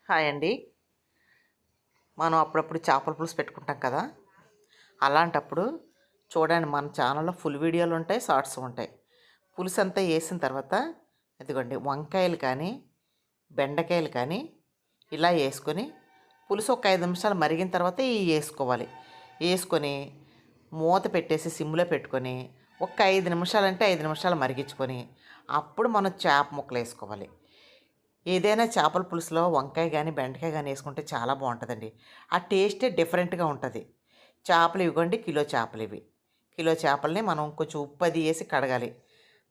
Hi అండి. మనం అప్పుడప్పుడు చేపల పులుసు పెట్టుకుంటాం కదా! అలాంటప్పుడు చూడండి, మన ఛానల్‌లో ఫుల్ వీడియోలు ఉంటాయి, షార్ట్స్ ఉంటాయి. పులుసంతా ఏసిన తర్వాత ఇదిగోండి వంకాయలు కానీ, బెండకాయలు కానీ ఇలా యేసుకొని పులుసు ఒక 5 నిమిషాలు మరిగిన తర్వాత ఇయేసుకోవాలి. యేసుకొని మూత పెట్టేసి సిమ్‌లో పెట్టుకొని ఒక 5 నిమిషాలంటే 5 నిమిషాలు మరిగించుకొని అప్పుడు మనం చేప ముక్కలేసుకోవాలి. ఏదైనా చేపల పులుసులో వంకాయ గానీ, బెండకాయ గానీ యేసుకుంటే చాలా బావుంటదండి. ఆ టేస్టే డిఫరెంట్‌గా ఉంటది. చేపలు ఇవిగోండి, కిలో చేపలివి. కిలో చేపలని మనం కొంచెం ఉప్పు అది ఏసి కడగాలి.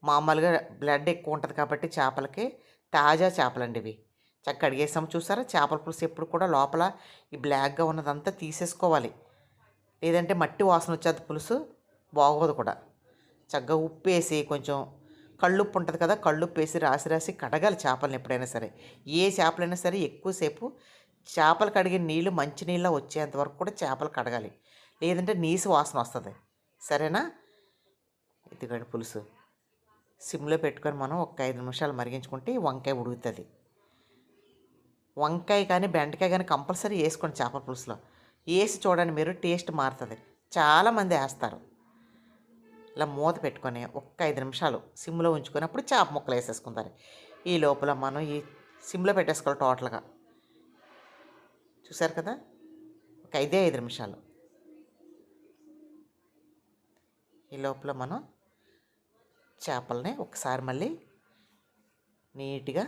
మామూలుగా బ్లడ్ ఎక్కువ ఉంటది కాబట్టి చేపలకి తాజా చేపలండి ఇవి. చక్కగా కడిగేసాం, చూసారా? చేపల పులుసు ఎప్పుడు కూడా లోపల ఈ బ్లాక్‌గా ఉన్నదంతా తీసేసుకోవాలి. లేదంటే మట్టి వాసన వచ్చేద్ది పులుసు, బాగోదు కూడా. చక్కగా ఉప్పేసి కొంచెం కళ్ళుప్పు ఉంటది కదా! కళ్ళుప్పేసి రాసి రాసి కడగాలి చేపలని ఎప్పుడైనా సరే. ఏ చేపలైనా సరే ఎక్కువసేపు చేపలు కడిగిన నీళ్ళు మంచినీళ్ళ వచ్చేంత వరకు కూడా చేపలు కడగాలి. లేదంటే నీసు వాసన వస్తది. సరేనా? ఇదిగోండి పులుసు. సిమ్‌లో పెట్టుకొని మనం ఒక 5 నిమిషాలు మరిగించుకుంటే ఈ వంకాయ ఉడుకుతది. వంకాయ కానీ, బెండకాయ గానీ కంపల్సరీ ఏసుకోండి చేపల పులుసులో. ఏసి చూడండి, మీరు టేస్ట్ మారుతది. చాలామంది ఏస్తారు. ఇలా మూత పెట్టుకొని ఒక్క 5 నిమిషాలు సిమ్‌లో ఉంచుకొని అప్పుడు చేప ముక్కలు వేసేసుకుంటారు. ఈ లోపల మనం ఈ సిమ్‌లో పెట్టేసుకోవాలి టోటల్‌గా. చూసారు కదా! ఒక 5 నిమిషాలు. ఈ లోపల మనం చేపల్ని ఒకసారి మళ్ళీ నీట్‌గా